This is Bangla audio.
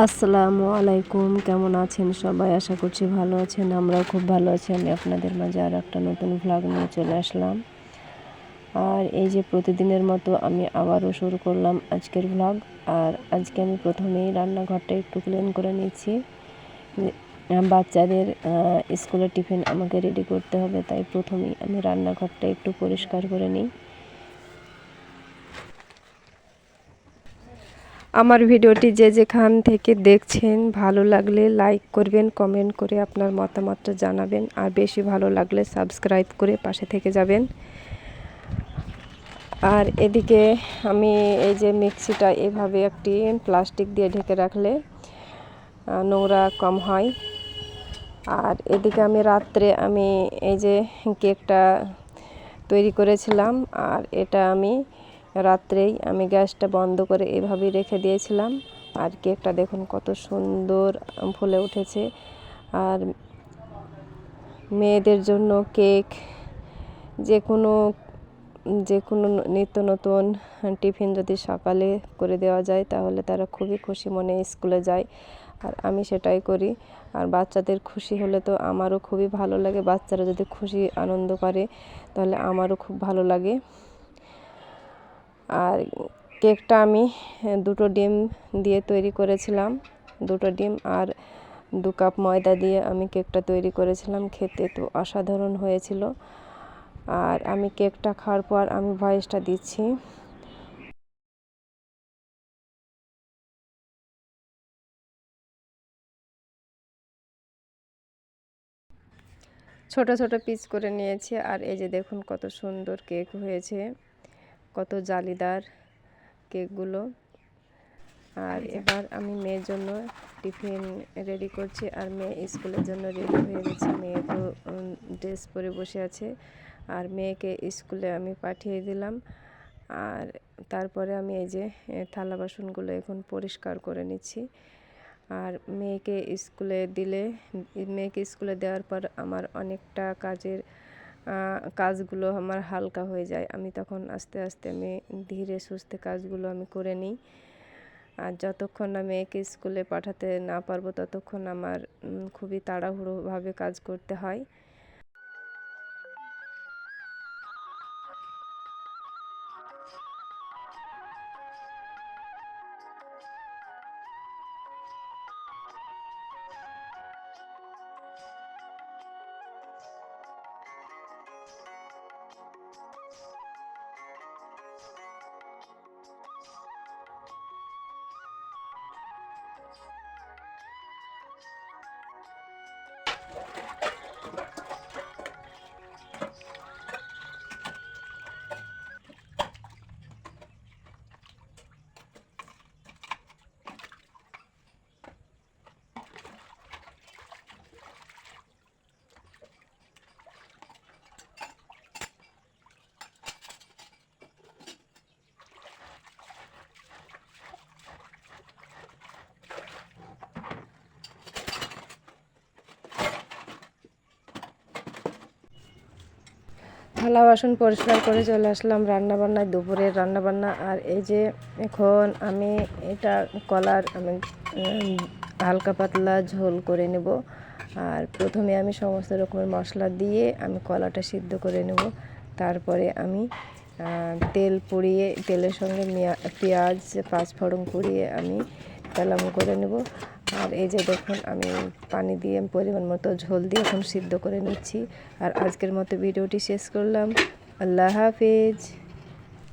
আসসালামু আলাইকুম, কেমন আছেন সবাই? আশা করছি ভালো আছেন। আমরাও খুব ভালো আছি। আমি আপনাদের মাঝে আর একটা নতুন ভ্লগ নিয়ে চলে আসলাম। আর এই যে প্রতিদিনের মতো আমি আবারও শুরু করলাম আজকের ভ্লগ। আর আজকে আমি প্রথমেই রান্নাঘরটা একটু ক্লিন করে নিচ্ছি। বাচ্চাদের স্কুলের টিফিন আমাকে রেডি করতে হবে, তাই প্রথমেই আমি রান্নাঘরটা একটু পরিষ্কার করে নিই। আমার ভিডিওটি যে যেখান থেকে দেখছেন ভালো লাগলে লাইক করবেন, কমেন্ট করে আপনার মতামতটা জানাবেন, আর বেশি ভালো লাগলে সাবস্ক্রাইব করে পাশে থেকে যাবেন। আর এদিকে আমি এই যে মিক্সিটা এভাবে একটি প্লাস্টিক দিয়ে ঢেকে রাখলে নোংরা কম হয়। আর এদিকে আমি রাত্রে এই যে কেকটা তৈরি করেছিলাম, আর এটা আমি রাত্রেই গ্যাসটা বন্ধ করে এভাবেই রেখে দিয়েছিলাম। আর কেকটা দেখুন কত সুন্দর ফুলে উঠেছে। আর মেয়েদের জন্য কেক যে কোনো নিত্য নতুন টিফিন যদি সকালে করে দেওয়া যায় তাহলে তারা খুবই খুশি মনে স্কুলে যায়। আর আমি সেটাই করি। আর বাচ্চাদের খুশি হলে তো আমারও খুবই ভালো লাগে। বাচ্চারা যদি খুশি আনন্দ করে তাহলে আমারও খুব ভালো লাগে। আর কেকটা আমি 2টো ডিম দিয়ে তৈরি করেছিলাম। 2টো ডিম আর 2 কাপ ময়দা দিয়ে আমি কেকটা তৈরি করেছিলাম। খেতে তো অসাধারণ হয়েছিল। আর আমি কেকটা খাওয়ার পর আমি ভয়েসটা দিচ্ছি। ছোট ছোট পিস করে নিয়েছি। আর এই যে দেখুন কত সুন্দর কেক হয়েছে, কত জালিদার কেকগুলো। আর এবার আমি মেয়ের জন্য টিফিন রেডি করছি। আর মেয়ে স্কুলের জন্য রেডি হয়ে গেছে। মেয়ে তো ড্রেস পরে বসে আছে। আর মেয়েকে স্কুলে আমি পাঠিয়ে দিলাম। আর তারপরে আমি এই যে থালা বাসনগুলো এখন পরিষ্কার করে নিচ্ছি। আর মেয়েকে স্কুলে দেওয়ার পর আমার অনেকটা কাজগুলো আমার হালকা হয়ে যায়। আমি তখন আস্তে আস্তে ধীরে সুস্থে কাজগুলো আমি করে নিই। আর যতক্ষণ না মেয়েকে স্কুলে পাঠাতে না পারবো ততক্ষণ আমার খুবই তাড়াহুড়োভাবে কাজ করতে হয়। থালা বাসন পরিষ্কার করে চলে আসলাম রান্নাবান্নায়, দুপুরের রান্নাবান্না। আর এই যে এখন আমি কলার হালকা পাতলা ঝোল করে নেব। আর প্রথমে আমি সমস্ত রকমের মশলা দিয়ে আমি কলাটা সিদ্ধ করে নেব। তারপরে আমি তেলের সঙ্গে পেঁয়াজ পাঁচফোড়ন পুড়িয়ে আমি কালাম করে নেব। আর এই যে দেখুন আমি পানি দিয়ে পরিমাণ মতো ঝোল দিয়ে এখন সিদ্ধ করে নিচ্ছি। আর আজকের মতো ভিডিওটি শেষ করলাম। আল্লাহ হাফেজ।